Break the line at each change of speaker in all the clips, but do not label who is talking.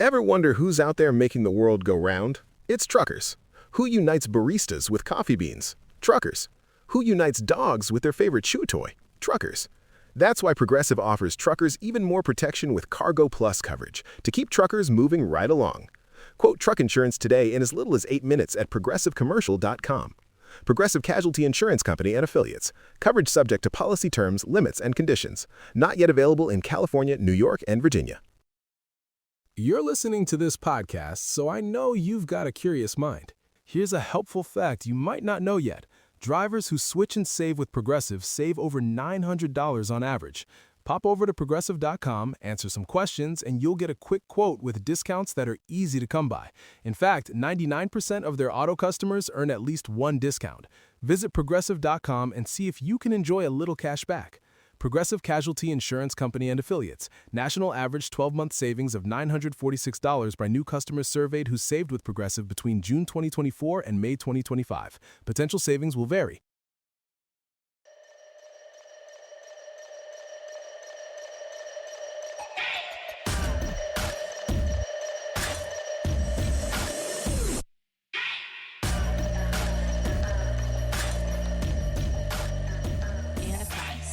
Ever wonder who's out there making the world go round? It's truckers. Who unites baristas with coffee beans? Truckers. Who unites dogs with their favorite chew toy? Truckers. That's why Progressive offers truckers even more protection with Cargo Plus coverage to keep truckers moving right along. Quote truck insurance today in as little as 8 minutes at progressivecommercial.com. Progressive Casualty Insurance Company and Affiliates. Coverage subject to policy terms, limits, and conditions. Not yet available in California, New York, and Virginia.
You're listening to this podcast, so I know you've got a curious mind. Here's a helpful fact you might not know yet. Drivers who switch and save with Progressive save over $900 on average. Pop over to Progressive.com, answer some questions, and you'll get a quick quote with discounts that are easy to come by. In fact, 99% of their auto customers earn at least one discount. Visit Progressive.com and see if you can enjoy a little cash back. Progressive Casualty Insurance Company and Affiliates. National average 12-month savings of $946 by new customers surveyed who saved with Progressive between June 2024 and May 2025. Potential savings will vary.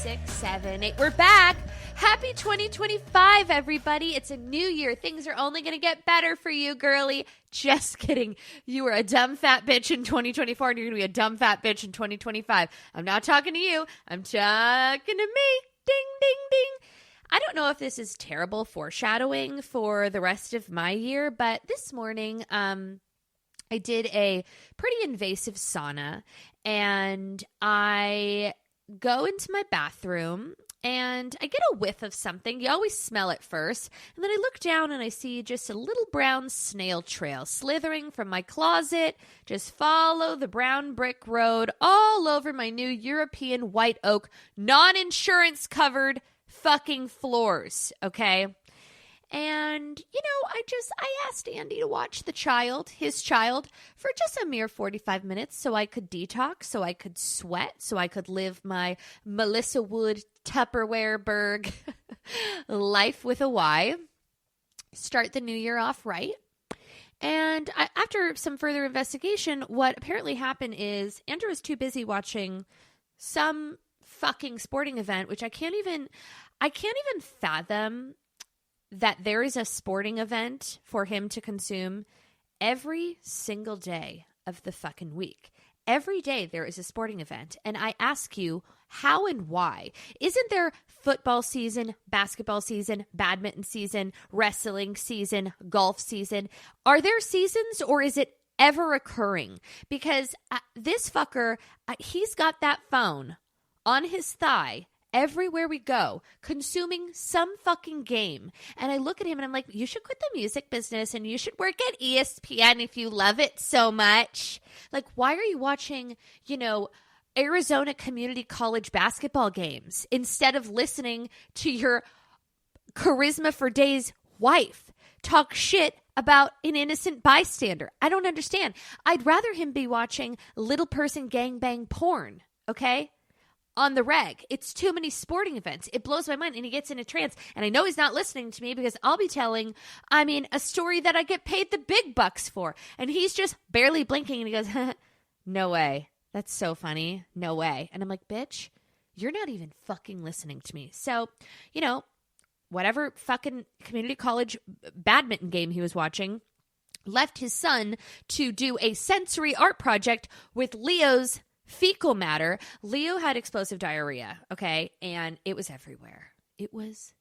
Six, seven, eight. We're back. Happy 2025, everybody. It's a new year. Things are only going to get better for you, girly. Just kidding. You were a dumb fat bitch in 2024, and you're going to be a dumb fat bitch in 2025. I'm not talking to you. I'm talking to me. Ding, ding, ding. I don't know if this is terrible foreshadowing for the rest of my year, but this morning, I did a pretty invasive sauna, and I go into my bathroom and I get a whiff of something. You always smell it first. And then I look down and I see just a little brown snail trail slithering from my closet. Just follow the brown brick road all over my new European white oak, non-insurance covered fucking floors. Okay. And, I asked Andy to watch his child, for just a mere 45 minutes so I could detox, so I could sweat, so I could live my Melissa Wood Tupperwareberg life with a Y. Start the new year off right. And after some further investigation, what apparently happened is Andrew was too busy watching some fucking sporting event, which I can't even fathom that there is a sporting event for him to consume every single day of the fucking week. Every day there is a sporting event. And I ask you, how and why? Isn't there football season, basketball season, badminton season, wrestling season, golf season? Are there seasons, or is it ever occurring? Because this fucker, he's got that phone on his thigh everywhere we go, consuming some fucking game. And I look at him and I'm like, you should quit the music business and you should work at ESPN if you love it so much. Like, why are you watching, Arizona Community College basketball games instead of listening to your Charisma for Days wife talk shit about an innocent bystander? I don't understand. I'd rather him be watching little person gangbang porn, okay? On the reg. It's too many sporting events. It blows my mind, and he gets in a trance. And I know he's not listening to me because I'll be telling, a story that I get paid the big bucks for. And he's just barely blinking, and he goes, no way. That's so funny. No way. And I'm like, bitch, you're not even fucking listening to me. So, whatever fucking community college badminton game he was watching, left his son to do a sensory art project with Leo's fecal matter. Leo had explosive diarrhea, okay? And it was everywhere. It was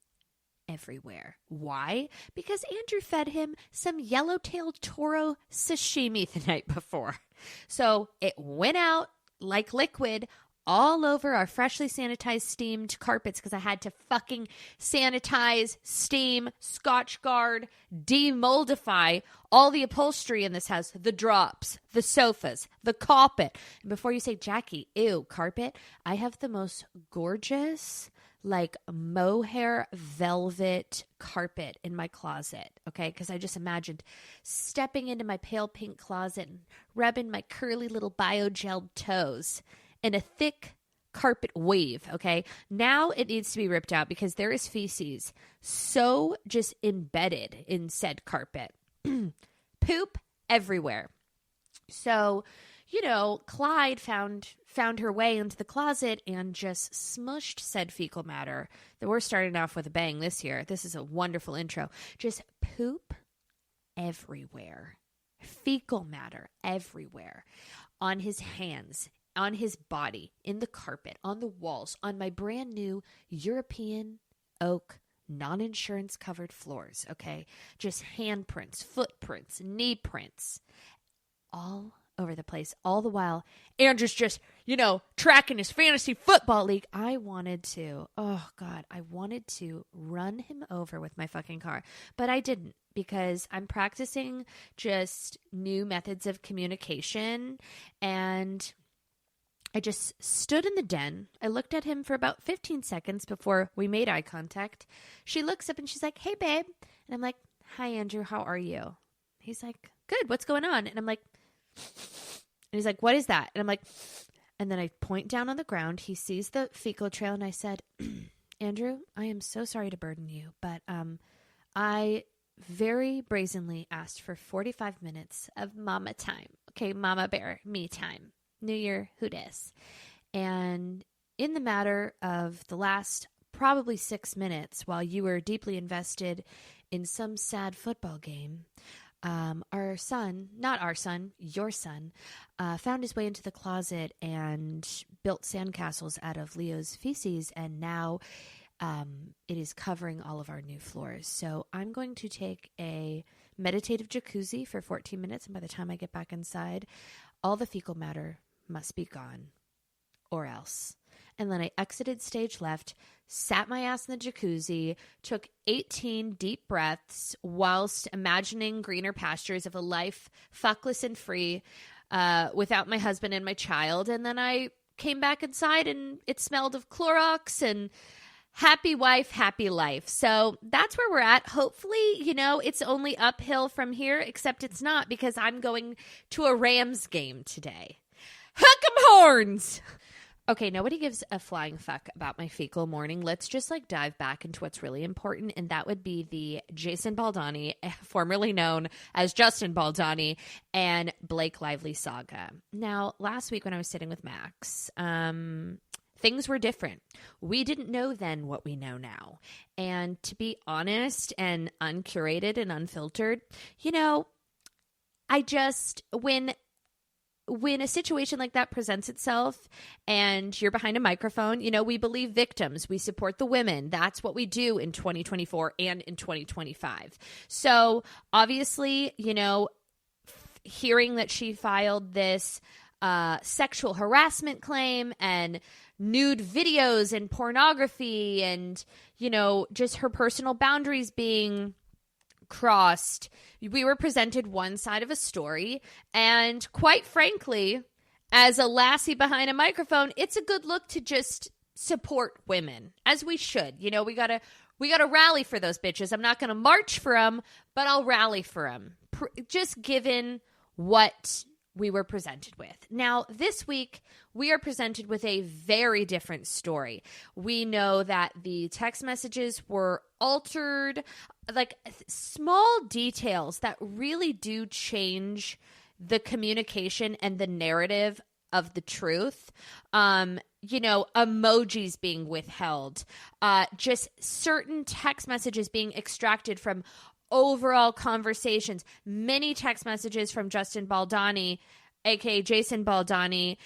everywhere. Why? Because Andrew fed him some yellow-tailed toro sashimi the night before. So it went out like liquid all over our freshly sanitized steamed carpets because I had to fucking sanitize, steam, Scotch guard, demoldify all the upholstery in this house, the drops, the sofas, the carpet. And before you say, Jackie, ew, carpet, I have the most gorgeous, mohair velvet carpet in my closet, okay? Because I just imagined stepping into my pale pink closet and rubbing my curly little biogelled toes in a thick carpet wave, okay? Now it needs to be ripped out because there is feces so just embedded in said carpet. Poop everywhere. So, Clyde found her way into the closet and just smushed said fecal matter. We're starting off with a bang this year. This is a wonderful intro. Just poop everywhere. Fecal matter everywhere. On his hands, on his body, in the carpet, on the walls, on my brand new European oak non-insurance covered floors, okay? Just handprints, footprints, knee prints, all over the place. All the while, Andrew's just, tracking his fantasy football league. I wanted to run him over with my fucking car, but I didn't because I'm practicing just new methods of communication, and I just stood in the den. I looked at him for about 15 seconds before we made eye contact. She looks up and she's like, "Hey, babe." And I'm like, "Hi, Andrew. How are you?" He's like, "Good. What's going on?" And I'm like, and he's like, "What is that?" And I'm like, and then I point down on the ground. He sees the fecal trail, and I said, "Andrew, I am so sorry to burden you, but I very brazenly asked for 45 minutes of mama time. Okay, mama bear, me time. New Year, who dis?" And in the matter of the last probably 6 minutes, while you were deeply invested in some sad football game, your son, found his way into the closet and built sandcastles out of Leo's feces, and now it is covering all of our new floors. So I'm going to take a meditative jacuzzi for 14 minutes, and by the time I get back inside, all the fecal matter must be gone, or else. And then I exited stage left, sat my ass in the jacuzzi, took 18 deep breaths whilst imagining greener pastures of a life fuckless and free without my husband and my child. And then I came back inside and it smelled of Clorox and happy wife, happy life. So that's where we're at. Hopefully, it's only uphill from here, except it's not because I'm going to a Rams game today. Hook 'em horns! Okay, nobody gives a flying fuck about my fecal morning. Let's just dive back into what's really important, and that would be the Jason Baldoni, formerly known as Justin Baldoni, and Blake Lively saga. Now, last week when I was sitting with Max, things were different. We didn't know then what we know now. And to be honest and uncurated and unfiltered, when a situation like that presents itself and you're behind a microphone, we believe victims. We support the women. That's what we do in 2024 and in 2025. So obviously, hearing that she filed this sexual harassment claim and nude videos and pornography and, just her personal boundaries being crossed, we were presented one side of a story, and quite frankly, as a lassie behind a microphone, it's a good look to just support women, as we should. We gotta rally for those bitches. I'm not gonna march for them, but I'll rally for them, just given what we were presented with. Now, this week, we are presented with a very different story. We know that the text messages were altered, small details that really do change the communication and the narrative of the truth. Emojis being withheld, just certain text messages being extracted from overall conversations, many text messages from Justin Baldoni, aka Jason Baldoni,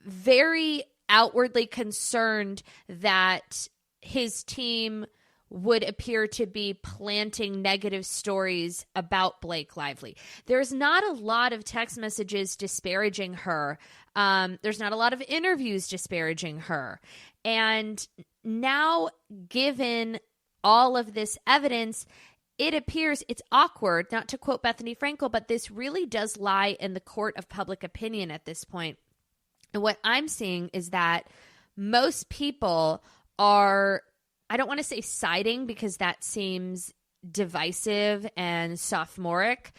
very outwardly concerned that his team would appear to be planting negative stories about Blake Lively. There's not a lot of text messages disparaging her. There's not a lot of interviews disparaging her. And now, given all of this evidence, it appears it's awkward, not to quote Bethany Frankel, but this really does lie in the court of public opinion at this point. And what I'm seeing is that most people are, I don't want to say siding because that seems divisive and sophomoric,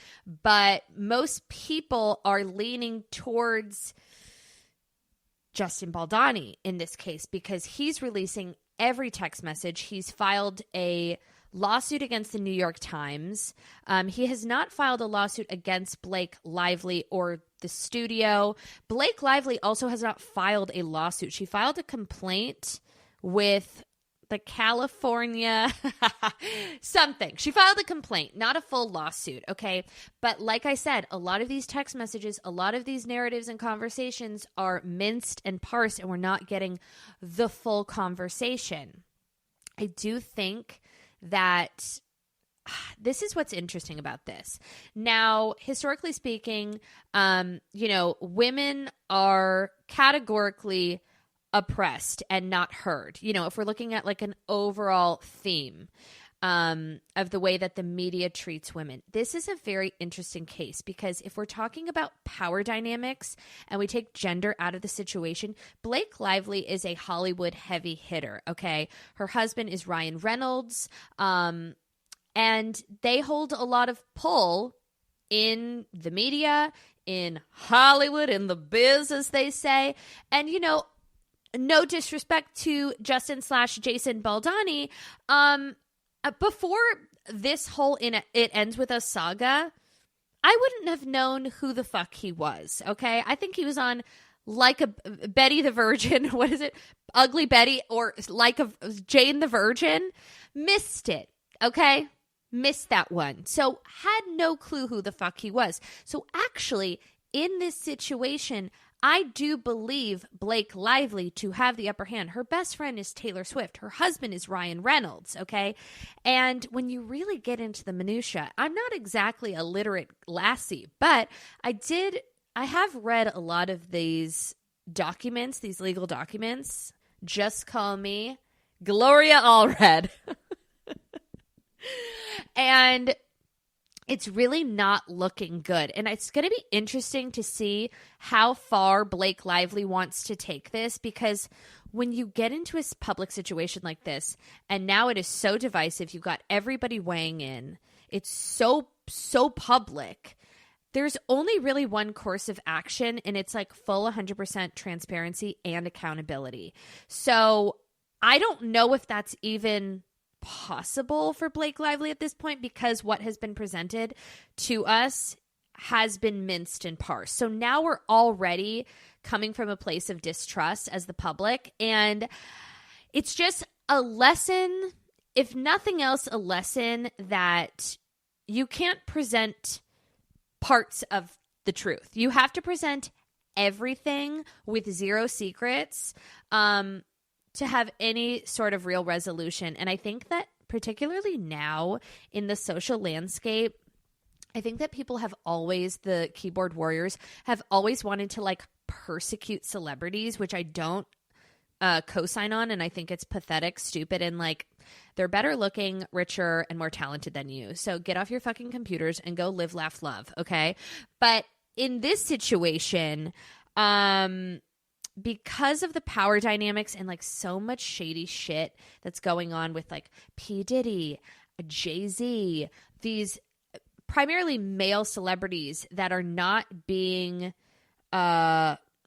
but most people are leaning towards Justin Baldoni in this case, because he's releasing every text message. He's filed a lawsuit against the New York Times. He has not filed a lawsuit against Blake Lively or the studio. Blake Lively also has not filed a lawsuit. She filed a complaint with the California something. She filed a complaint, not a full lawsuit, okay? But like I said, a lot of these text messages, a lot of these narratives and conversations are minced and parsed, and we're not getting the full conversation. I do think that this is what's interesting about this. Now, historically speaking, women are categorically oppressed and not heard. If we're looking at like an overall theme of the way that the media treats women, this is a very interesting case, because if we're talking about power dynamics and we take gender out of the situation, Blake Lively is a Hollywood heavy hitter, okay? Her husband is Ryan Reynolds, and they hold a lot of pull in the media, in Hollywood, in the biz, as they say. And, no disrespect to Justin/Jason Baldoni, before this whole It Ends With Us saga, I wouldn't have known who the fuck he was, okay? I think he was on Like a Betty the Virgin, what is it? Ugly Betty, or Like a Jane the Virgin. Missed it, okay? Missed that one. So had no clue who the fuck he was. So actually, in this situation, I do believe Blake Lively to have the upper hand. Her best friend is Taylor Swift. Her husband is Ryan Reynolds, okay? And when you really get into the minutia, I'm not exactly a literate lassie, but I have read a lot of these documents, these legal documents. Just call me Gloria Allred. And it's really not looking good. And it's going to be interesting to see how far Blake Lively wants to take this, because when you get into a public situation like this, and now it is so divisive, you've got everybody weighing in, it's so public, there's only really one course of action, and it's like full 100% transparency and accountability. So I don't know if that's even possible for Blake Lively at this point, because what has been presented to us has been minced and parsed. So now we're already coming from a place of distrust as the public, and it's just a lesson, if nothing else, a lesson that you can't present parts of the truth. You have to present everything with zero secrets, to have any sort of real resolution. And I think that particularly now in the social landscape, I think that people have always, the keyboard warriors, have always wanted to like persecute celebrities, which I don't co-sign on. And I think it's pathetic, stupid, and like they're better looking, richer, and more talented than you. So get off your fucking computers and go live, laugh, love. Okay. But in this situation, because of the power dynamics and like so much shady shit that's going on with like P. Diddy, Jay-Z, these primarily male celebrities that are not being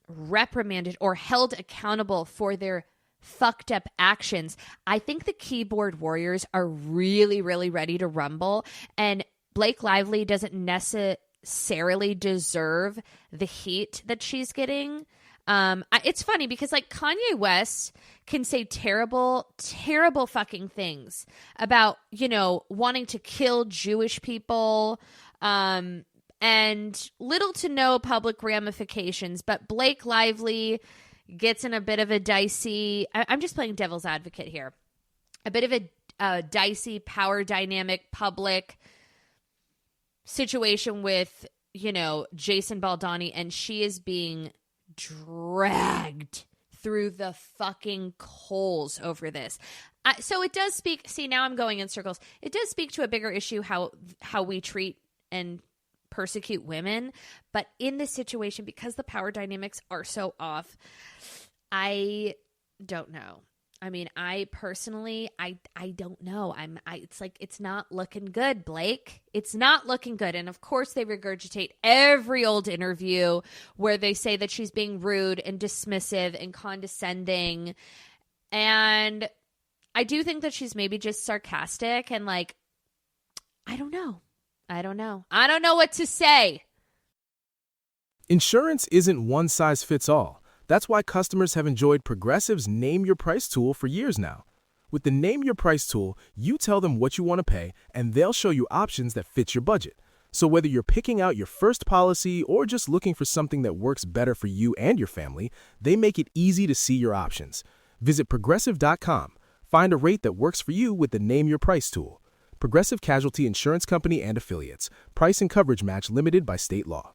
reprimanded or held accountable for their fucked up actions, I think the keyboard warriors are really, really ready to rumble. And Blake Lively doesn't necessarily deserve the heat that she's getting. It's funny because like Kanye West can say terrible, terrible fucking things about, wanting to kill Jewish people, and little to no public ramifications. But Blake Lively gets in a bit of a dicey, I'm just playing devil's advocate here, a bit of a dicey power dynamic public situation with, Jason Baldoni, and she is being dragged through the fucking coals over this. So it does speak, see, now I'm going in circles. It does speak to a bigger issue, how we treat and persecute women. But in this situation, because the power dynamics are so off, I don't know. I mean, I personally, I don't know. It's like, it's not looking good, Blake. It's not looking good. And of course they regurgitate every old interview where they say that she's being rude and dismissive and condescending. And I do think that she's maybe just sarcastic and like, I don't know. I don't know what to say.
Insurance isn't one size fits all. That's why customers have enjoyed Progressive's Name Your Price tool for years now. With the Name Your Price tool, you tell them what you want to pay, and they'll show you options that fit your budget. So whether you're picking out your first policy or just looking for something that works better for you and your family, they make it easy to see your options. Visit Progressive.com. Find a rate that works for you with the Name Your Price tool. Progressive Casualty Insurance Company and Affiliates. Price and coverage match limited by state law.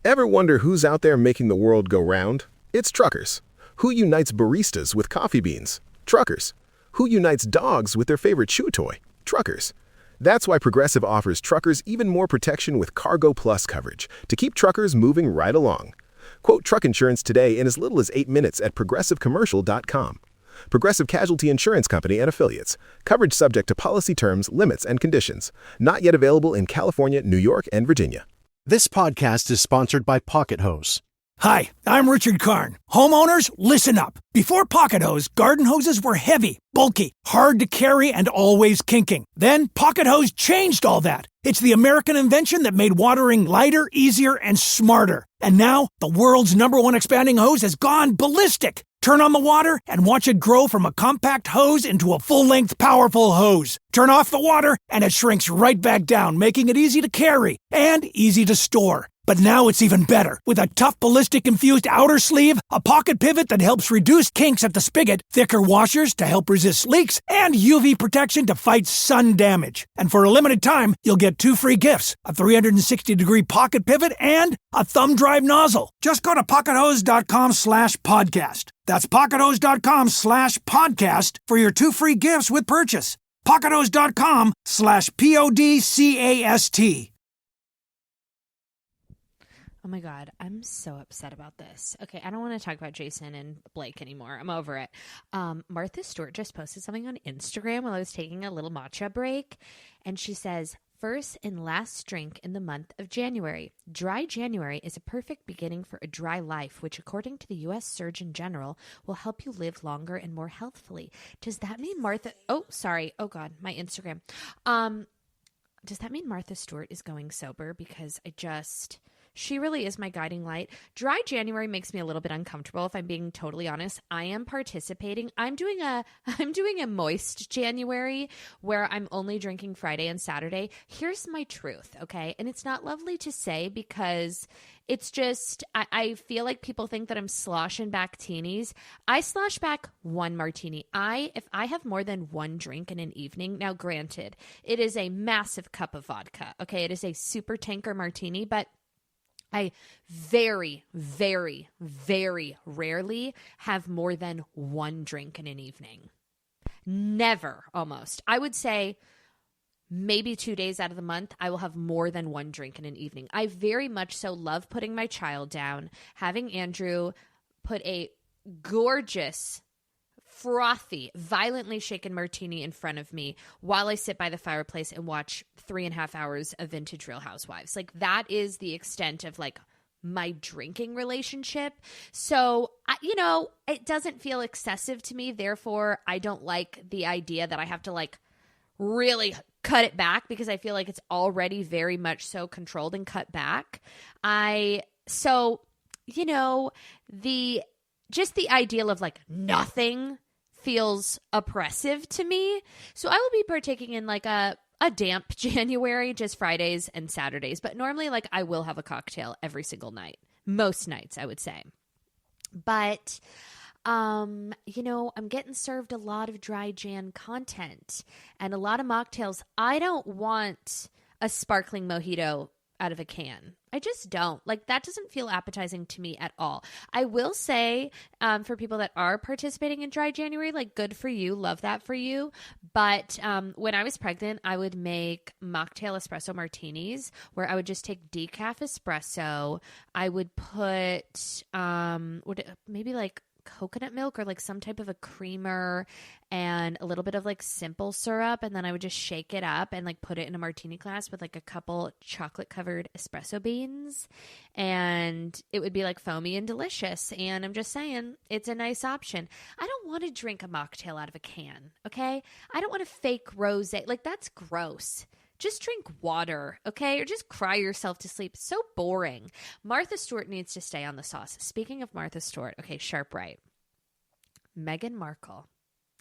Ever wonder who's out there making the world go round? It's truckers. Who unites baristas with coffee beans? Truckers. Who unites dogs with their favorite chew toy? Truckers. That's why Progressive offers truckers even more protection with Cargo Plus coverage to keep truckers moving right along. Quote truck insurance today in as little as 8 minutes at progressivecommercial.com. Progressive Casualty Insurance Company and Affiliates. Coverage subject to policy terms, limits, and conditions. Not yet available in California, New York, and Virginia.
This podcast is sponsored by Pocket Hose.
Hi, I'm Richard Karn. Homeowners, listen up. Before Pocket Hose, garden hoses were heavy, bulky, hard to carry, and always kinking. Then Pocket Hose changed all that. It's the American invention that made watering lighter, easier, and smarter. And now, the world's #1 expanding hose has gone ballistic. Turn on the water and watch it grow from a compact hose into a full-length, powerful hose. Turn off the water and it shrinks right back down, making it easy to carry and easy to store. But now it's even better. With a tough ballistic-infused outer sleeve, a pocket pivot that helps reduce kinks at the spigot, thicker washers to help resist leaks, and UV protection to fight sun damage. And for a limited time, you'll get 2 free gifts, a 360-degree pocket pivot and a thumb drive nozzle. Just go to pockethose.com/podcast. That's pockethose.com/podcast for your 2 free gifts with purchase. pockethose.com/PODCAST.
Oh my God, I'm so upset about this. Okay, I don't want to talk about Jason and Blake anymore. I'm over it. Martha Stewart just posted something on Instagram while I was taking a little matcha break. And she says, first and last drink in the month of January. Dry January is a perfect beginning for a dry life, which according to the U.S. Surgeon General will help you live longer and more healthfully. Does that mean Martha... Oh, sorry. Oh God, my Instagram. Does that mean Martha Stewart is going sober? Because she really is my guiding light. Dry January makes me a little bit uncomfortable, if I'm being totally honest. I am participating. I'm doing a moist January where I'm only drinking Friday and Saturday. Here's my truth, okay? And it's not lovely to say because it's just, I feel like people think that I'm sloshing back teenies. I slosh back 1 martini. If I have more than 1 drink in an evening, now granted, it is a massive cup of vodka, okay? It is a super tanker martini, but I very, very, very rarely have more than 1 drink in an evening. Never, almost. I would say maybe 2 days out of the month, I will have more than 1 drink in an evening. I very much so love putting my child down, having Andrew put a gorgeous, frothy, violently shaken martini in front of me while I sit by the fireplace and watch 3.5 hours of vintage Real Housewives. Like, that is the extent of like my drinking relationship. So, it doesn't feel excessive to me. Therefore, I don't like the idea that I have to like really cut it back because I feel like it's already very much so controlled and cut back. Just the ideal of like nothing feels oppressive to me. So I will be partaking in like a damp January, just Fridays and Saturdays. But normally like I will have a cocktail every single night. Most nights, I would say. But, I'm getting served a lot of dry Jan content and a lot of mocktails. I don't want a sparkling mojito out of a can. I just don't. Like, that doesn't feel appetizing to me at all. I will say, for people that are participating in Dry January, like, good for you. Love that for you. But when I was pregnant, I would make mocktail espresso martinis where I would just take decaf espresso. I would put maybe like coconut milk or like some type of a creamer and a little bit of like simple syrup. And then I would just shake it up and like put it in a martini glass with like a couple chocolate covered espresso beans. And it would be like foamy and delicious. And I'm just saying, it's a nice option. I don't want to drink a mocktail out of a can. Okay. I don't want to fake rosé. Like, that's gross. Just drink water, okay? Or just cry yourself to sleep. So boring. Martha Stewart needs to stay on the sauce. Speaking of Martha Stewart, okay, sharp right. Meghan Markle,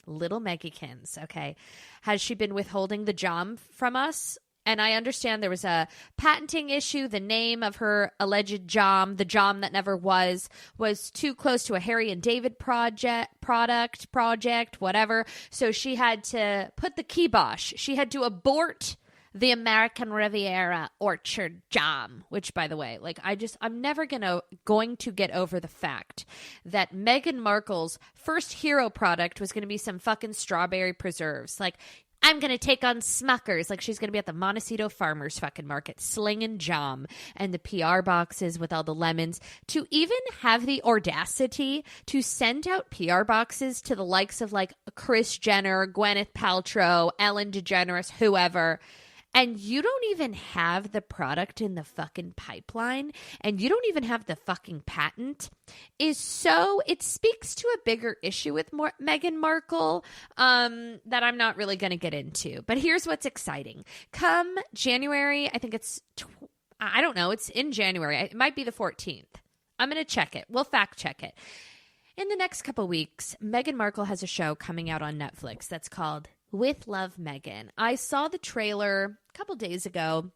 little Meggykins, okay? Has she been withholding the jom from us? And I understand there was a patenting issue. The name of her alleged jom, the jom that never was too close to a Harry and David project, whatever. So she had to put the kibosh. She had to abort the American Riviera Orchard Jam, which, by the way, like, I'm never going to get over the fact that Meghan Markle's first hero product was going to be some fucking strawberry preserves. Like, I'm going to take on Smuckers. Like, she's going to be at the Montecito Farmers fucking market slinging jam and the PR boxes with all the lemons. To even have the audacity to send out PR boxes to the likes of like Kris Jenner, Gwyneth Paltrow, Ellen DeGeneres, whoever, and you don't even have the product in the fucking pipeline, and you don't even have the fucking patent, it speaks to a bigger issue with Meghan Markle that I'm not really going to get into. But here's what's exciting. Come January, I think it's in January. It might be the 14th. I'm going to check it. We'll fact check it. In the next couple weeks, Meghan Markle has a show coming out on Netflix that's called With Love, Meghan. I saw the trailer a couple days ago.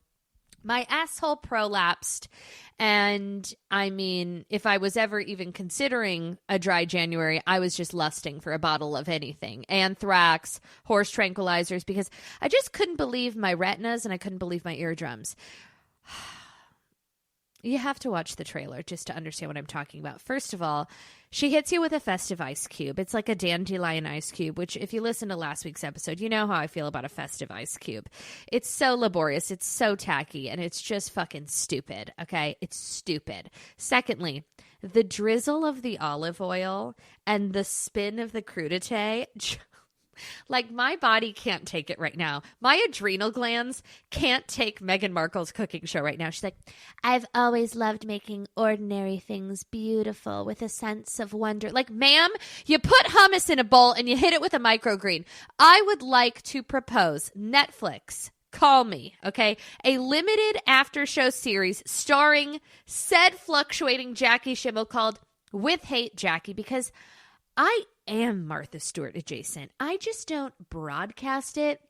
My asshole prolapsed. And I mean, if I was ever even considering a dry January, I was just lusting for a bottle of anything. Anthrax, horse tranquilizers, because I just couldn't believe my retinas and I couldn't believe my eardrums. You have to watch the trailer just to understand what I'm talking about. First of all, she hits you with a festive ice cube. It's like a dandelion ice cube, which if you listen to last week's episode, you know how I feel about a festive ice cube. It's so laborious, it's so tacky, and it's just fucking stupid, okay? It's stupid. Secondly, the drizzle of the olive oil and the spin of the crudité, like, my body can't take it right now. My adrenal glands can't take Meghan Markle's cooking show right now. She's like, I've always loved making ordinary things beautiful with a sense of wonder. Like, ma'am, you put hummus in a bowl and you hit it with a microgreen. I would like to propose Netflix. Call me, okay? A limited after show series starring said fluctuating Jackie Schimmel called With Hate, Jackie, because I am Martha Stewart adjacent. I just don't broadcast it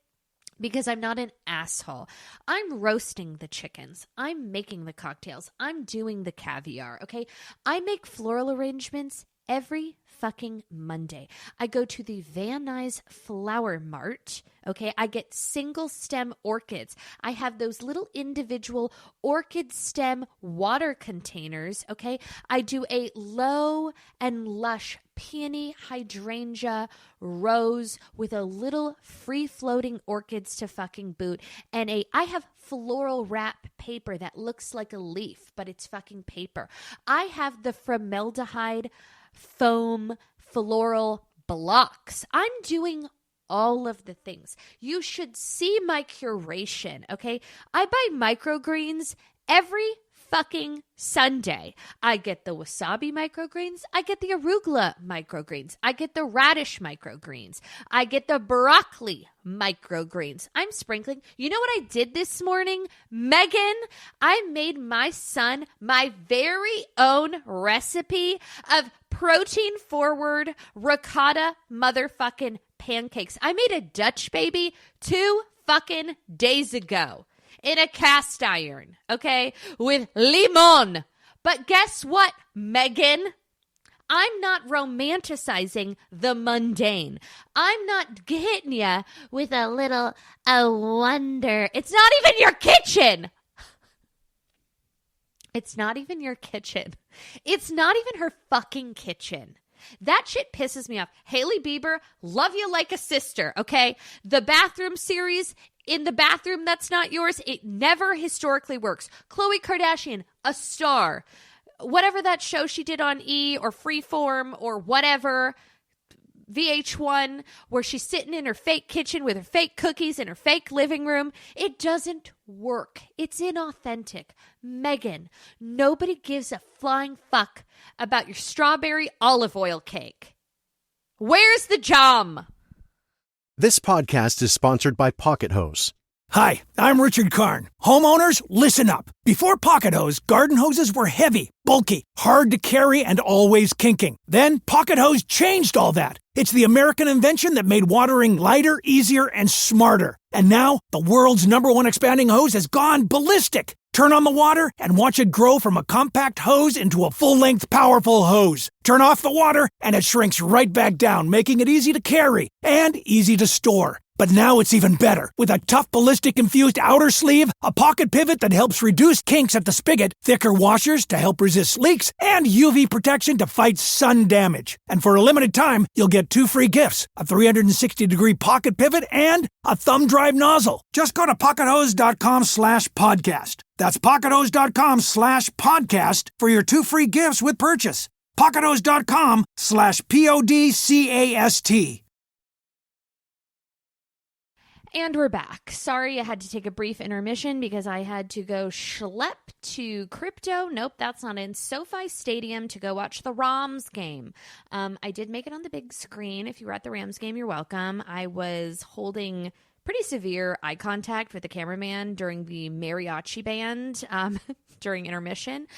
because I'm not an asshole. I'm roasting the chickens. I'm making the cocktails. I'm doing the caviar, okay? I make floral arrangements every fucking Monday. I go to the Van Nuys Flower Mart, okay? I get single stem orchids. I have those little individual orchid stem water containers, okay? I do a low and lush peony hydrangea rose with a little free-floating orchids to fucking boot, and I have floral wrap paper that looks like a leaf, but it's fucking paper. I have the formaldehyde foam floral blocks. I'm doing all of the things. You should see my curation, okay? I buy microgreens every fucking Sunday. I get the wasabi microgreens. I get the arugula microgreens. I get the radish microgreens. I get the broccoli microgreens. I'm sprinkling. You know what I did this morning? Megan, I made my son my very own recipe of protein forward ricotta motherfucking pancakes. I made a Dutch baby 2 fucking days ago in a cast iron, okay, with limon. But guess what, Megan? I'm not romanticizing the mundane. I'm not hitting you with a wonder. It's not even your kitchen. It's not even your kitchen. It's not even her fucking kitchen. That shit pisses me off. Hailey Bieber, love you like a sister, okay? The bathroom series, in the bathroom that's not yours, it never historically works. Khloe Kardashian, a star. whatever that show she did on E or Freeform or whatever, VH1, where she's sitting in her fake kitchen with her fake cookies in her fake living room. It doesn't work. It's inauthentic. Megan, nobody gives a flying fuck about your strawberry olive oil cake. Where's the jam?
This podcast is sponsored by Pocket Hose.
Hi, I'm Richard Karn. Homeowners, listen up. Before Pocket Hose, garden hoses were heavy, bulky, hard to carry, and always kinking. Then Pocket Hose changed all that. It's the American invention that made watering lighter, easier, and smarter. And now, the world's #1 expanding hose has gone ballistic. Turn on the water and watch it grow from a compact hose into a full-length, powerful hose. Turn off the water and it shrinks right back down, making it easy to carry and easy to store. But now it's even better. With a tough ballistic-infused outer sleeve, a pocket pivot that helps reduce kinks at the spigot, thicker washers to help resist leaks, and UV protection to fight sun damage. And for a limited time, you'll get 2 free gifts, a 360-degree pocket pivot and a thumb drive nozzle. Just go to PocketHose.com/podcast. That's PocketHose.com/podcast for your 2 free gifts with purchase. PocketHose.com/PODCAST.
And we're back. Sorry, I had to take a brief intermission because I had to go schlep to Crypto. Nope, that's not in SoFi Stadium to go watch the Rams game. I did make it on the big screen. If you were at the Rams game, you're welcome. I was holding pretty severe eye contact with the cameraman during the mariachi band during intermission.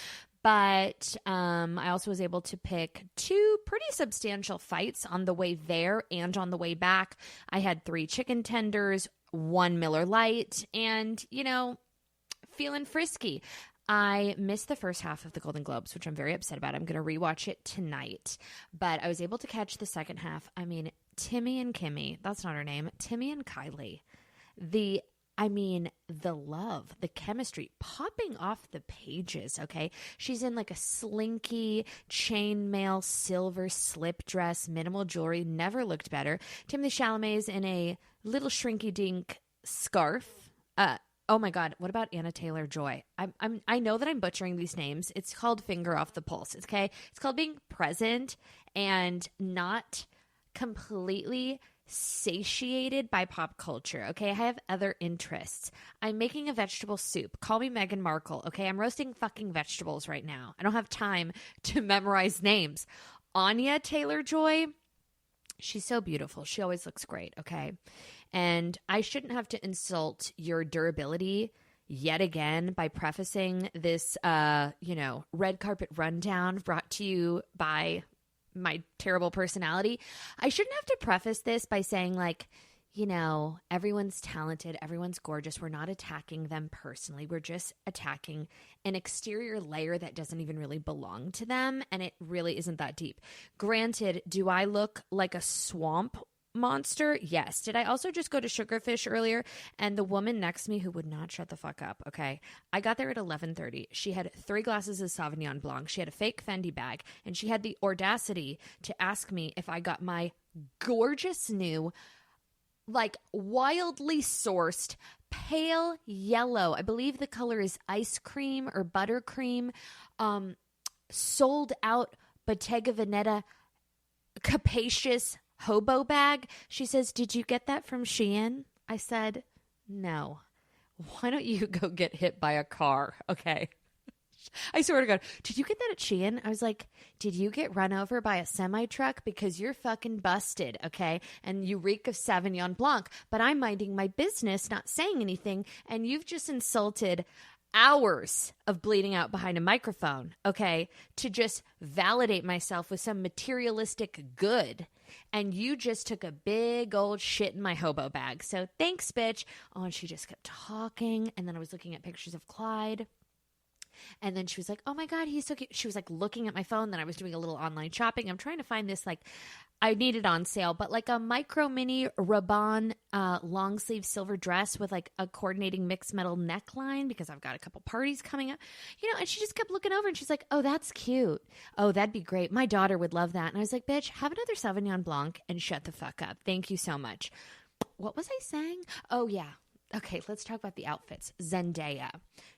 But I also was able to pick 2 pretty substantial fights on the way there and on the way back. I had 3 chicken tenders, 1 Miller Lite, and, feeling frisky. I missed the first half of the Golden Globes, which I'm very upset about. I'm going to rewatch it tonight. But I was able to catch the second half. I mean, Timmy and Kimmy, that's not her name, Timmy and Kylie. The love, the chemistry popping off the pages, okay? She's in like a slinky chainmail silver slip dress, minimal jewelry, never looked better. Timothée Chalamet's in a little shrinky-dink scarf. Oh my God, what about Anna Taylor-Joy? I know that I'm butchering these names. It's called Finger Off the Pulse, okay? It's called being present and not completely satiated by pop culture, okay? I have other interests. I'm making a vegetable soup. Call me Meghan Markle, okay? I'm roasting fucking vegetables right now. I don't have time to memorize names. Anya Taylor-Joy, she's so beautiful. She always looks great, okay? And I shouldn't have to insult your durability yet again by prefacing this, red carpet rundown brought to you by my terrible personality. I shouldn't have to preface this by saying everyone's talented, everyone's gorgeous. We're not attacking them personally. We're just attacking an exterior layer that doesn't even really belong to them. And it really isn't that deep. Granted, do I look like a swamp monster? Yes. Did I also just go to Sugarfish earlier? And the woman next to me who would not shut the fuck up, okay? I got there at 11:30. She had 3 glasses of Sauvignon Blanc. She had a fake Fendi bag. And she had the audacity to ask me if I got my gorgeous new, wildly sourced, pale yellow, I believe the color is ice cream or buttercream, sold out Bottega Veneta capacious hobo bag. She says, "Did you get that from Shein?" I said, "No." Why don't you go get hit by a car? Okay. I swear to God, did you get that at Shein? I was like, did you get run over by a semi-truck? Because you're fucking busted, okay? And you reek of Sauvignon Blanc, but I'm minding my business, not saying anything, and you've just insulted hours of bleeding out behind a microphone, okay, to just validate myself with some materialistic good. And you just took a big old shit in my hobo bag. So thanks, bitch. Oh, and she just kept talking. And then I was looking at pictures of Clyde. And then she was like, oh my God, he's so cute. She was looking at my phone. Then I was doing a little online shopping. I'm trying to find this, I need it on sale, but a micro mini Rabanne long sleeve silver dress with a coordinating mixed metal neckline because I've got a couple parties coming up, and she just kept looking over and she's like, oh, that's cute. Oh, that'd be great. My daughter would love that. And I was like, bitch, have another Sauvignon Blanc and shut the fuck up. Thank you so much. What was I saying? Oh, yeah. Okay, let's talk about the outfits. Zendaya.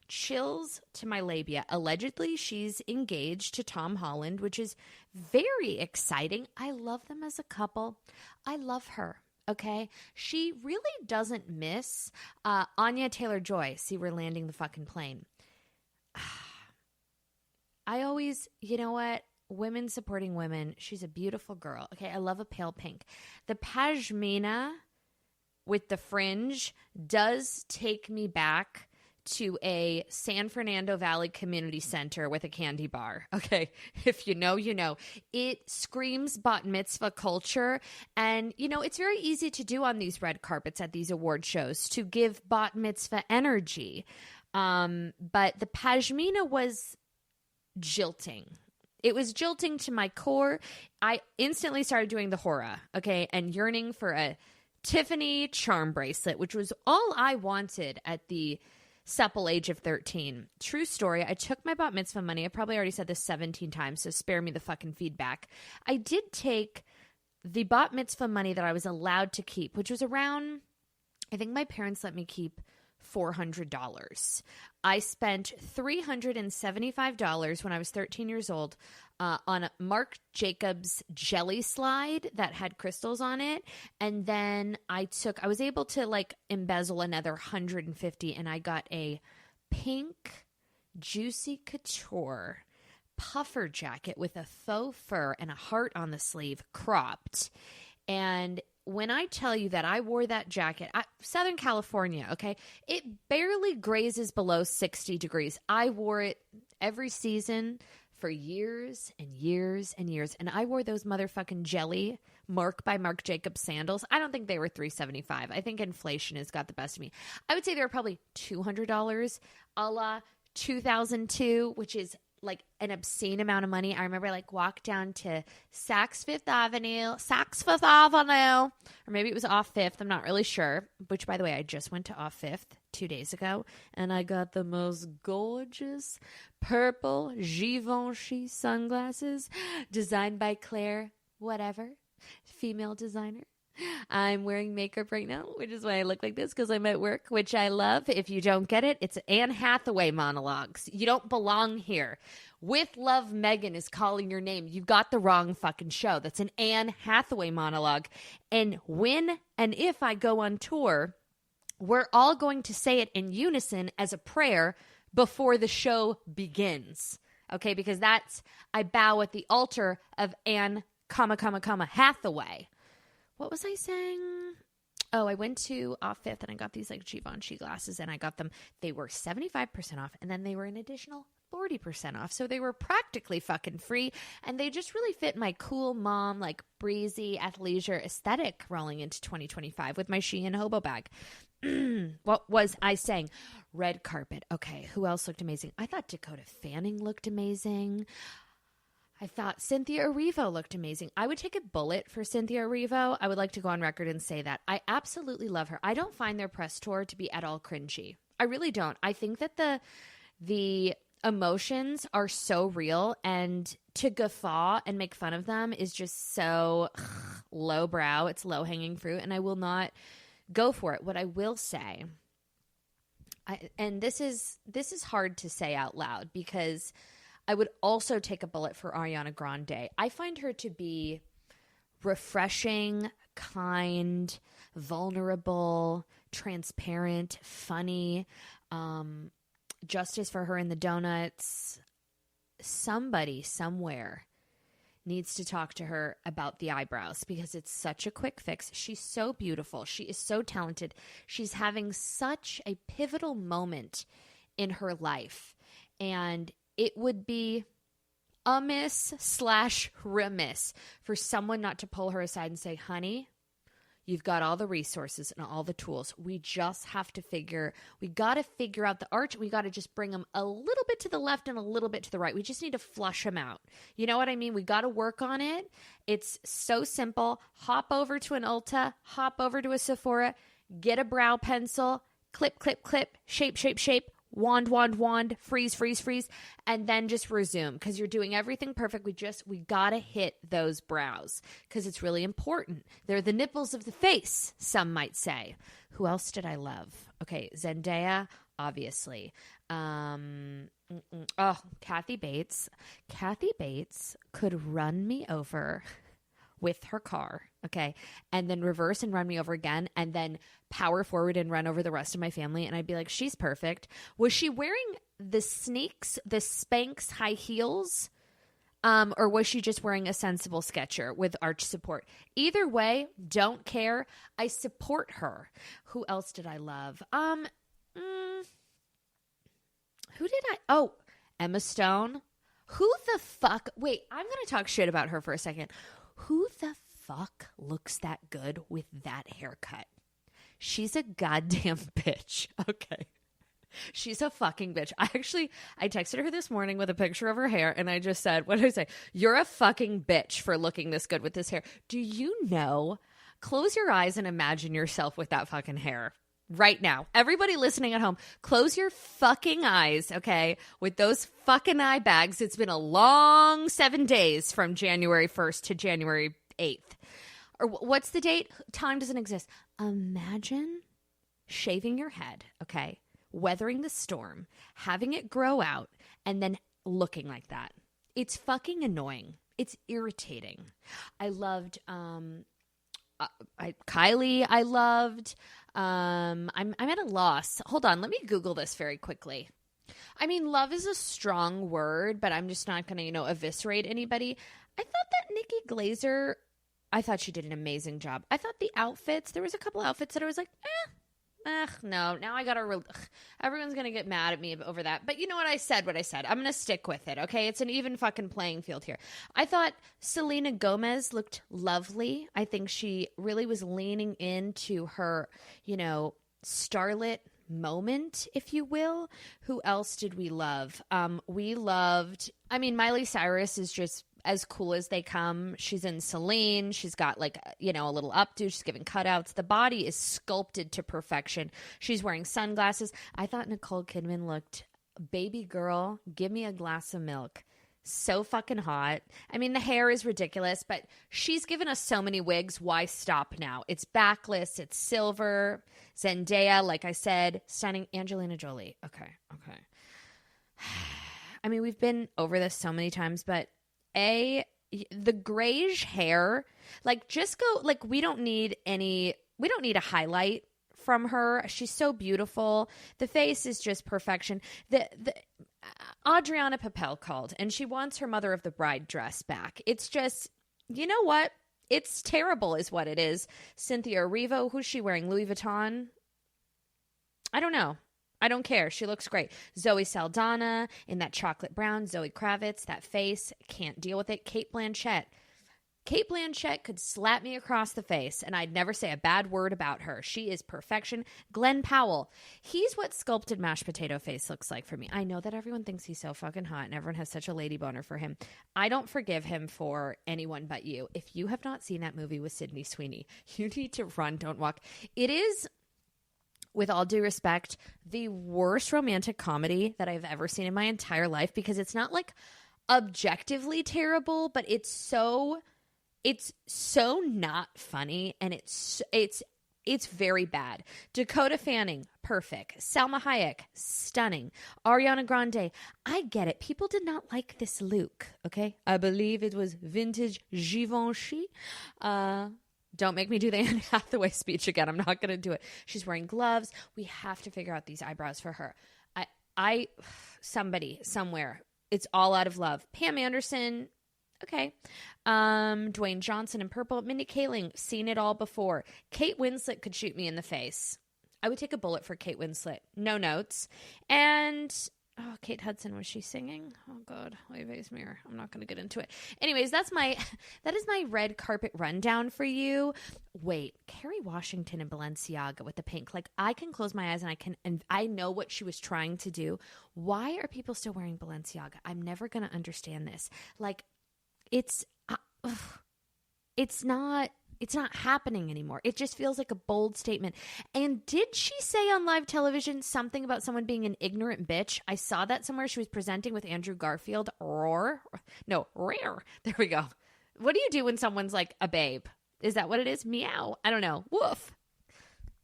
Chills to my labia. Allegedly, she's engaged to Tom Holland, which is very exciting. I love them as a couple. I love her. Okay, she really doesn't miss Anya Taylor-Joy. See, we're landing the fucking plane. I always, you know what? Women supporting women. She's a beautiful girl. Okay, I love a pale pink. The pashmina with the fringe does take me back to a San Fernando Valley Community Center with a candy bar. Okay, if you know, you know. It screams bat mitzvah culture. And, you know, it's very easy to do on these red carpets at these award shows to give bat mitzvah energy. But the pashmina was jilting. It was jilting to my core. I instantly started doing the hora, okay, and yearning for a Tiffany charm bracelet, which was all I wanted at the supple age of 13. True story. I took my bat mitzvah money. I probably already said this 17 times, so spare me the fucking feedback. I did take the bat mitzvah money that I was allowed to keep, which was around, I think my parents let me keep $400. I spent $375 when I was 13 years old on a Marc Jacobs jelly slide that had crystals on it. And then I was able to like embezzle another 150 and I got a pink Juicy Couture puffer jacket with a faux fur and a heart on the sleeve, cropped. And when I tell you that I wore that jacket, Southern California, okay, it barely grazes below 60 degrees. I wore it every season for years and years and years. And I wore those motherfucking jelly Marc by Marc Jacobs sandals. I don't think they were $375. I think inflation has got the best of me. I would say they were probably $200 a la 2002, which is like an obscene amount of money. I remember I like walked down to Saks Fifth Avenue, or maybe it was Off Fifth. I'm not really sure, which by the way, I just went to Off Fifth 2 days ago and I got the most gorgeous purple Givenchy sunglasses designed by Claire, whatever, female designer. I'm wearing makeup right now, which is why I look like this, because I'm at work, which I love. If you don't get it, it's Anne Hathaway monologues. You don't belong here. With Love, Megan is calling your name. You've got the wrong fucking show. That's an Anne Hathaway monologue. And when and if I go on tour, we're all going to say it in unison as a prayer before the show begins. Okay, because I bow at the altar of Anne, Hathaway. What was I saying? Oh, I went to Off Fifth and I got these like Givenchy glasses and I got them. They were 75% off and then they were an additional 40% off. So they were practically fucking free and they just really fit my cool mom, like breezy athleisure aesthetic rolling into 2025 with my Shein hobo bag. What was I saying? Red carpet. Okay, who else looked amazing? I thought Dakota Fanning looked amazing. I thought Cynthia Erivo looked amazing. I would take a bullet for Cynthia Erivo. I would like to go on record and say that. I absolutely love her. I don't find their press tour to be at all cringy. I really don't. I think that the emotions are so real, and to guffaw and make fun of them is just so lowbrow. It's low-hanging fruit, and I will not go for it. What I will say, and this is hard to say out loud because I would also take a bullet for Ariana Grande. I find her to be refreshing, kind, vulnerable, transparent, funny. Justice for her in the donuts. Somebody somewhere needs to talk to her about the eyebrows because it's such a quick fix. She's so beautiful. She is so talented. She's having such a pivotal moment in her life. And it would be amiss/remiss for someone not to pull her aside and say, honey, you've got all the resources and all the tools. We just have to we got to figure out the arch. We got to just bring them a little bit to the left and a little bit to the right. We just need to flush them out. You know what I mean? We got to work on it. It's so simple. Hop over to an Ulta, hop over to a Sephora, get a brow pencil, clip, clip, clip, shape, shape, shape. wand, freeze, and then just resume because you're doing everything perfect. We gotta hit those brows because it's really important. They're the nipples of the face, some might say. Who else did I love? Okay, Zendaya, obviously. Kathy Bates. Kathy Bates could run me over with her car, okay, and then reverse and run me over again, and then power forward and run over the rest of my family, and I'd be like, she's perfect. Was she wearing the Spanx high heels, or was she just wearing a sensible Sketcher with arch support? Either way, don't care. I support her. Who else did I love? Who did I? Oh, Emma Stone. Who the fuck? Wait, I'm gonna talk shit about her for a second. Who the fuck looks that good with that haircut? She's a goddamn bitch. Okay. She's a fucking bitch. I texted her this morning with a picture of her hair, and I just said, what did I say? You're a fucking bitch for looking this good with this hair. Do you know? Close your eyes and imagine yourself with that fucking hair. Right now. Everybody listening at home, close your fucking eyes, okay? With those fucking eye bags. It's been a long 7 days from January 1st to January 8th. Or what's the date? Time doesn't exist. Imagine shaving your head, okay? Weathering the storm, having it grow out, and then looking like that. It's fucking annoying. It's irritating. I loved Kylie. I loved. I'm at a loss. Hold on, let me Google this very quickly. I mean, love is a strong word, but I'm just not going to, eviscerate anybody. I thought that Nikki Glaser, I thought she did an amazing job. I thought the outfits, there was a couple outfits that I was like, no, now I got to, everyone's going to get mad at me over that. But you know what I said? I'm going to stick with it, okay? It's an even fucking playing field here. I thought Selena Gomez looked lovely. I think she really was leaning into her, starlet moment, if you will. Who else did we love? Miley Cyrus is just as cool as they come. She's in Celine. She's got a little updo. She's giving cutouts. The body is sculpted to perfection. She's wearing sunglasses. I thought Nicole Kidman looked, baby girl, give me a glass of milk. So fucking hot. I mean, the hair is ridiculous, but she's given us so many wigs. Why stop now? It's backless. It's silver. Zendaya, like I said, stunning. Angelina Jolie. Okay. I mean, we've been over this so many times, but the grayish hair, just go, we don't need a highlight from her. She's so beautiful. The face is just perfection. Adriana Papel called, and she wants her Mother of the Bride dress back. It's just, you know what? It's terrible is what it is. Cynthia Erivo, who's she wearing? Louis Vuitton? I don't know. I don't care. She looks great. Zoe Saldana in that chocolate brown. Zoe Kravitz, that face. Can't deal with it. Kate Blanchett. Kate Blanchett could slap me across the face, and I'd never say a bad word about her. She is perfection. Glenn Powell. He's what sculpted mashed potato face looks like for me. I know that everyone thinks he's so fucking hot, and everyone has such a lady boner for him. I don't forgive him for Anyone But You. If you have not seen that movie with Sydney Sweeney, you need to run, don't walk. It is, with all due respect, the worst romantic comedy that I've ever seen in my entire life, because it's not objectively terrible, but it's so not funny, and it's very bad. Dakota Fanning, perfect. Salma Hayek, stunning. Ariana Grande, I get it. People did not like this look, okay? I believe it was vintage Givenchy. Don't make me do the Anne Hathaway speech again. I'm not going to do it. She's wearing gloves. We have to figure out these eyebrows for her. Somebody, somewhere. It's all out of love. Pam Anderson, okay. Dwayne Johnson in purple. Mindy Kaling, seen it all before. Kate Winslet could shoot me in the face. I would take a bullet for Kate Winslet. No notes. And Kate Hudson, was she singing? Oh God, Oive's Mirror. I'm not going to get into it. Anyways, that is my red carpet rundown for you. Wait, Kerry Washington and Balenciaga with the pink. I can close my eyes and I know what she was trying to do. Why are people still wearing Balenciaga? I'm never going to understand this. It's not It's not happening anymore. It just feels like a bold statement. And did she say on live television something about someone being an ignorant bitch? I saw that somewhere. She was presenting with Andrew Garfield. Rare. There we go. What do you do when someone's like a babe? Is that what it is? Meow. I don't know. Woof.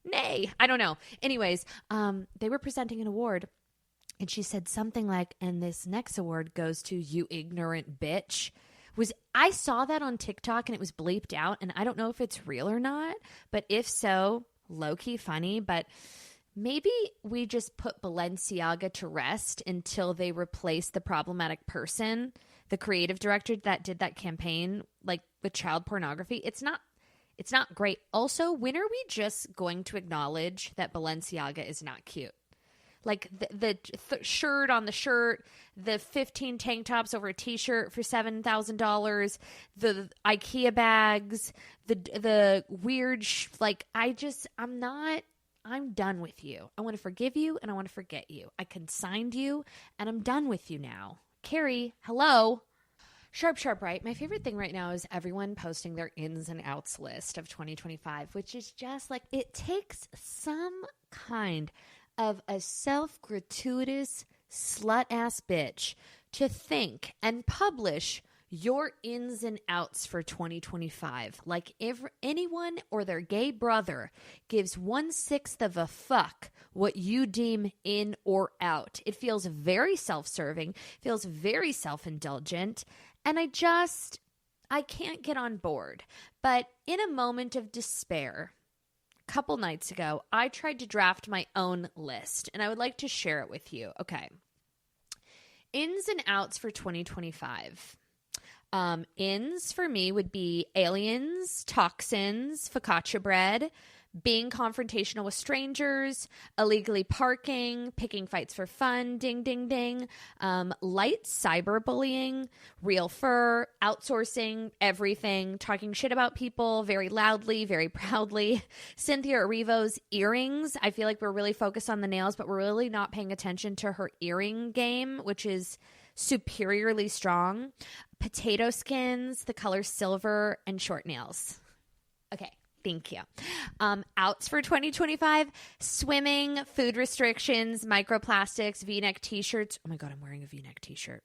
Nay. I don't know. Anyways, they were presenting an award. And she said something like, and this next award goes to you ignorant bitch. I saw that on TikTok and it was bleeped out, and I don't know if it's real or not, but if so, low-key funny. But maybe we just put Balenciaga to rest until they replace the problematic person, the creative director that did that campaign, like with child pornography. It's not great. Also, when are we just going to acknowledge that Balenciaga is not cute? Like the shirt on the shirt, the 15 tank tops over a t-shirt for $7,000, the IKEA bags, the weird, I'm done with you. I want to forgive you and I want to forget you. I consigned you and I'm done with you now. Carrie, hello. Sharp, right? My favorite thing right now is everyone posting their ins and outs list of 2025, which is just like, it takes some kind of a self-gratuitous slut-ass bitch to think and publish your ins and outs for 2025. Like if anyone or their gay brother gives 1/6 of a fuck what you deem in or out. It feels very self-serving, feels very self-indulgent, and I can't get on board. But in a moment of despair, couple nights ago, I tried to draft my own list, and I would like to share it with you. Okay. Ins and outs for 2025. Ins for me would be aliens, toxins, focaccia bread, being confrontational with strangers, illegally parking, picking fights for fun, ding, ding, ding, light cyberbullying, real fur, outsourcing everything, talking shit about people very loudly, very proudly. Cynthia Erivo's earrings. I feel like we're really focused on the nails, but we're really not paying attention to her earring game, which is superiorly strong. Potato skins, the color silver, and short nails. Okay. Thank you. Outs for 2025, swimming, food restrictions, microplastics, V-neck t-shirts. Oh my God, I'm wearing a V-neck t-shirt.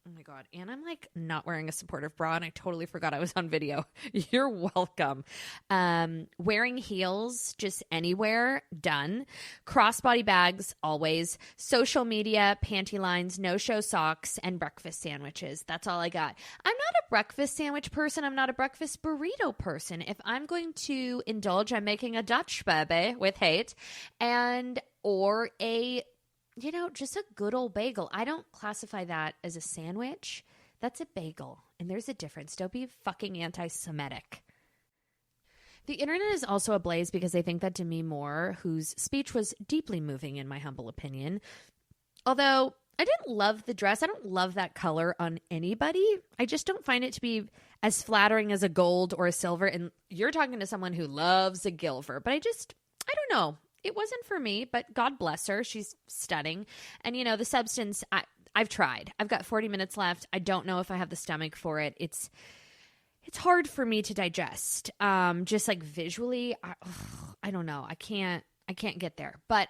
Oh my God. And I'm like not wearing a supportive bra and I totally forgot I was on video. You're welcome. Wearing heels just anywhere, done. Crossbody bags, always. Social media, panty lines, no-show socks, and breakfast sandwiches. That's all I got. I'm not a breakfast sandwich person. I'm not a breakfast burrito person. If I'm going to indulge, I'm making a Dutch baby with hate or a just a good old bagel. I don't classify that as a sandwich. That's a bagel. And there's a difference. Don't be fucking anti-Semitic. The internet is also ablaze because they think that Demi Moore, whose speech was deeply moving in my humble opinion, although I didn't love the dress. I don't love that color on anybody. I just don't find it to be as flattering as a gold or a silver. And you're talking to someone who loves a Gilver. But I don't know. It wasn't for me, but God bless her. She's stunning. And, the substance, I've tried. I've got 40 minutes left. I don't know if I have the stomach for it. It's hard for me to digest. Just like visually, I don't know. I can't get there. But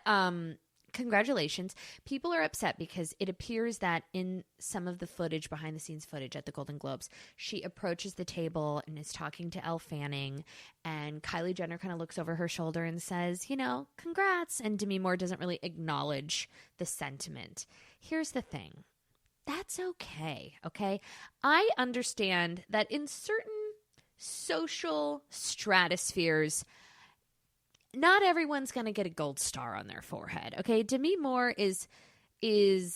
congratulations. People are upset because it appears that in some of the footage, behind the scenes footage at the Golden Globes, she approaches the table and is talking to Elle Fanning, and Kylie Jenner kind of looks over her shoulder and says, congrats. And Demi Moore doesn't really acknowledge the sentiment. Here's the thing. That's okay. Okay. I understand that in certain social stratospheres, not everyone's going to get a gold star on their forehead, okay? Demi Moore is a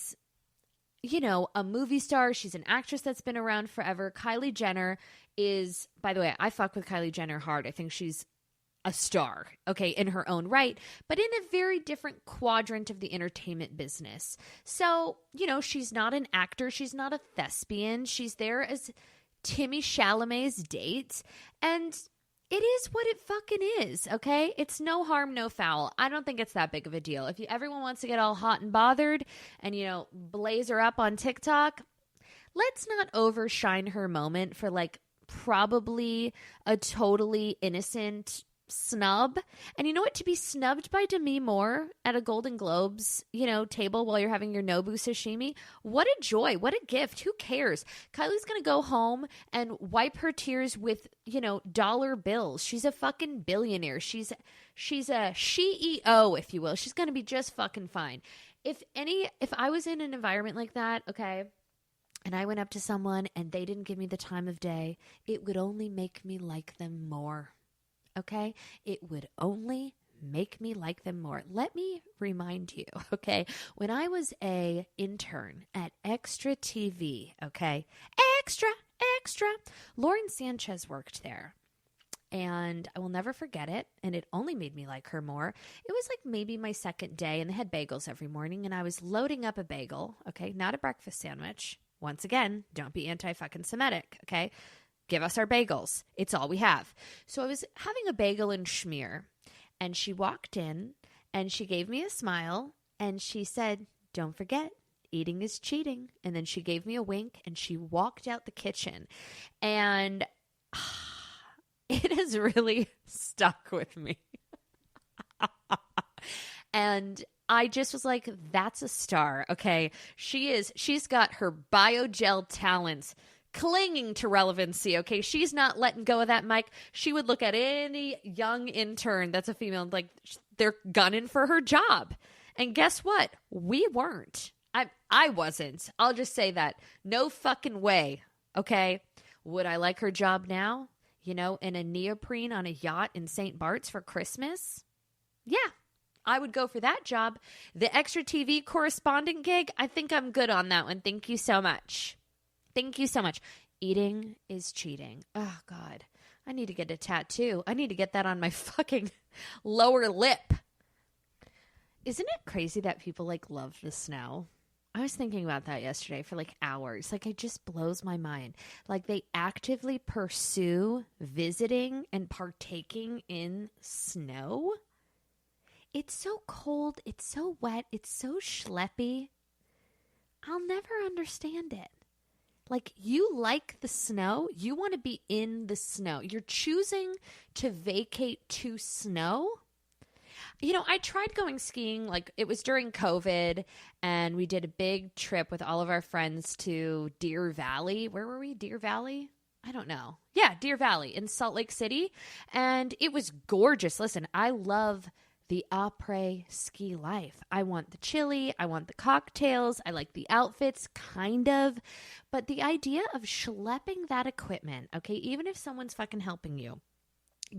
movie star. She's an actress that's been around forever. Kylie Jenner is, by the way, I fuck with Kylie Jenner hard. I think she's a star, okay, in her own right, but in a very different quadrant of the entertainment business. So, she's not an actor. She's not a thespian. She's there as Timmy Chalamet's date, and it is what it fucking is, okay? It's no harm, no foul. I don't think it's that big of a deal. If everyone wants to get all hot and bothered and, blaze her up on TikTok, let's not overshine her moment for like probably a totally innocent snub. And you know what? To be snubbed by Demi Moore at a Golden Globes, table while you're having your Nobu sashimi, what a joy. What a gift. Who cares? Kylie's going to go home and wipe her tears with, dollar bills. She's a fucking billionaire. She's a CEO, if you will. She's going to be just fucking fine. If I was in an environment like that, okay, and I went up to someone and they didn't give me the time of day, it would only make me like them more. Okay? It would only make me like them more. Let me remind you, okay? When I was a intern at Extra TV, okay? Extra, Lauren Sanchez worked there. And I will never forget it. And it only made me like her more. It was like maybe my second day, and they had bagels every morning. And I was loading up a bagel, okay? Not a breakfast sandwich. Once again, don't be anti-fucking Semitic, okay? Give us our bagels. It's all we have. So I was having a bagel and schmear, and she walked in, and she gave me a smile, and she said, "Don't forget, eating is cheating." And then she gave me a wink, and she walked out the kitchen. And it has really stuck with me. And I just was like, that's a star, okay? She's got her biogel talents clinging to relevancy, okay? She's not letting go of that mic. She would look at any young intern that's a female, like they're gunning for her job. And guess what? We weren't. I wasn't. I'll just say that. No fucking way, okay? Would I like her job now? In a neoprene on a yacht in St. Bart's for Christmas? Yeah, I would go for that job. The Extra TV correspondent gig, I think I'm good on that one. Thank you so much. Thank you so much. Eating is cheating. Oh, God. I need to get a tattoo. I need to get that on my fucking lower lip. Isn't it crazy that people, love the snow? I was thinking about that yesterday for, hours. It just blows my mind. They actively pursue visiting and partaking in snow. It's so cold. It's so wet. It's so schleppy. I'll never understand it. You like the snow. You want to be in the snow. You're choosing to vacate to snow. I tried going skiing. It was during COVID, and we did a big trip with all of our friends to Deer Valley. Where were we? Deer Valley? I don't know. Yeah, Deer Valley in Salt Lake City. And it was gorgeous. Listen, I love the après ski life. I want the chili. I want the cocktails. I like the outfits, kind of. But the idea of schlepping that equipment, okay, even if someone's fucking helping you,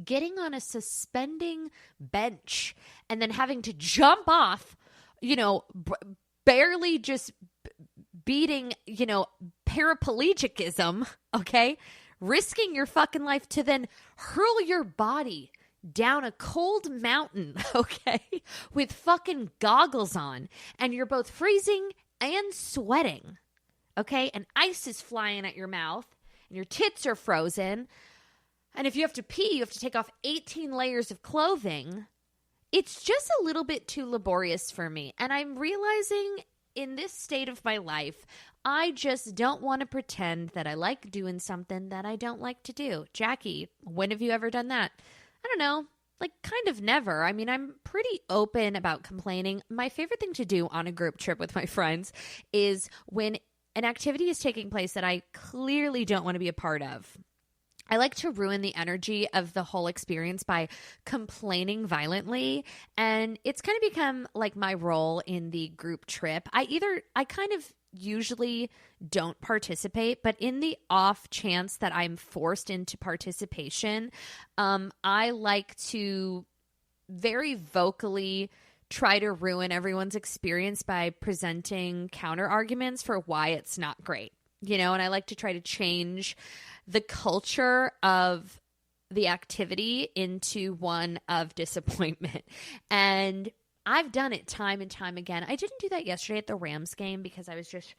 getting on a suspending bench and then having to jump off, barely just beating, paraplegicism, okay, risking your fucking life to then hurl your body down a cold mountain, okay, with fucking goggles on, and you're both freezing and sweating, okay, and ice is flying at your mouth, and your tits are frozen, and if you have to pee, you have to take off 18 layers of clothing. It's just a little bit too laborious for me, and I'm realizing in this state of my life, I just don't want to pretend that I like doing something that I don't like to do. Jackie, when have you ever done that? I don't know, kind of never. I mean, I'm pretty open about complaining. My favorite thing to do on a group trip with my friends is when an activity is taking place that I clearly don't want to be a part of. I like to ruin the energy of the whole experience by complaining violently, and it's kind of become my role in the group trip. I kind of usually don't participate, but in the off chance that I'm forced into participation, I like to very vocally try to ruin everyone's experience by presenting counter arguments for why it's not great, and I like to try to change the culture of the activity into one of disappointment. And I've done it time and time again. I didn't do that yesterday at the Rams game because I was just,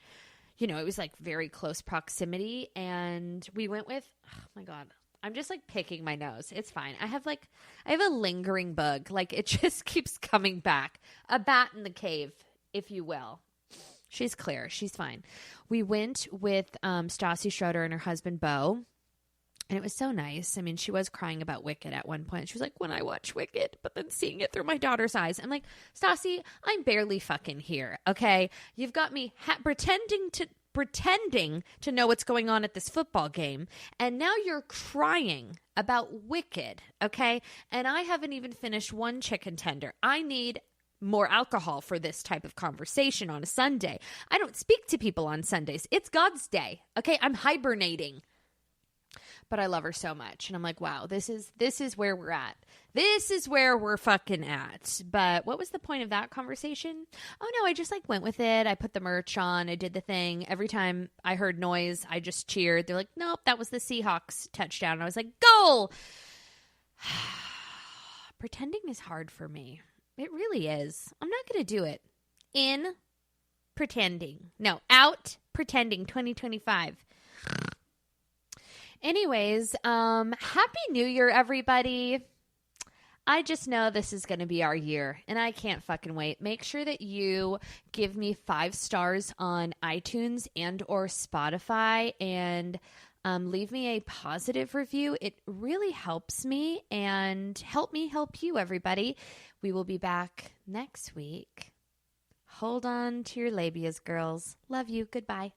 it was very close proximity. And we went with, oh my God, I'm just picking my nose. It's fine. I have a lingering bug. It just keeps coming back. A bat in the cave, if you will. She's clear. She's fine. We went with Stassi Schroeder and her husband, Bo. And it was so nice. I mean, she was crying about Wicked at one point. She was like, when I watch Wicked, but then seeing it through my daughter's eyes. I'm like, Stassi, I'm barely fucking here, okay? You've got me pretending to know what's going on at this football game, and now you're crying about Wicked, okay? And I haven't even finished one chicken tender. I need more alcohol for this type of conversation on a Sunday. I don't speak to people on Sundays. It's God's day, okay? I'm hibernating. But I love her so much. And I'm like, wow, this is where we're at. This is where we're fucking at. But what was the point of that conversation? Oh, no, I just like went with it. I put the merch on. I did the thing. Every time I heard noise, I just cheered. They're like, nope, that was the Seahawks touchdown. And I was like, goal. Pretending is hard for me. It really is. I'm not going to do it. Out pretending 2025. Anyways, Happy New Year, everybody. I just know this is going to be our year, and I can't fucking wait. Make sure that you give me 5 stars on iTunes and or Spotify, and leave me a positive review. It really helps me, and help me help you, everybody. We will be back next week. Hold on to your labias, girls. Love you. Goodbye.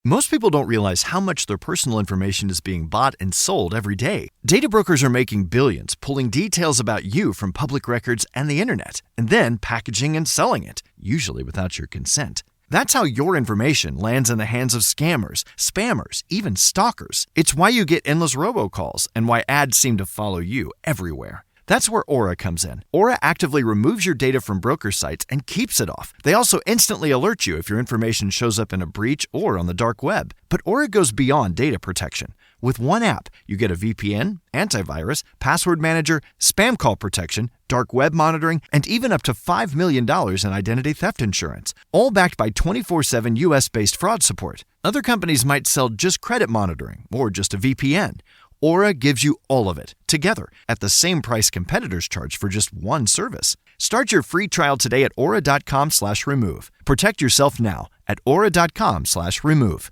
Most people don't realize how much their personal information is being bought and sold every day. Data brokers are making billions, pulling details about you from public records and the internet, and then packaging and selling it, usually without your consent. That's how your information lands in the hands of scammers, spammers, even stalkers. It's why you get endless robocalls and why ads seem to follow you everywhere. That's where Aura comes in. Aura actively removes your data from broker sites and keeps it off. They also instantly alert you if your information shows up in a breach or on the dark web. But Aura goes beyond data protection. With one app, you get a VPN, antivirus, password manager, spam call protection, dark web monitoring, and even up to $5 million in identity theft insurance, all backed by 24/7 US-based fraud support. Other companies might sell just credit monitoring or just a VPN. Aura gives you all of it, together, at the same price competitors charge for just one service. Start your free trial today at aura.com/remove. Protect yourself now at aura.com/remove.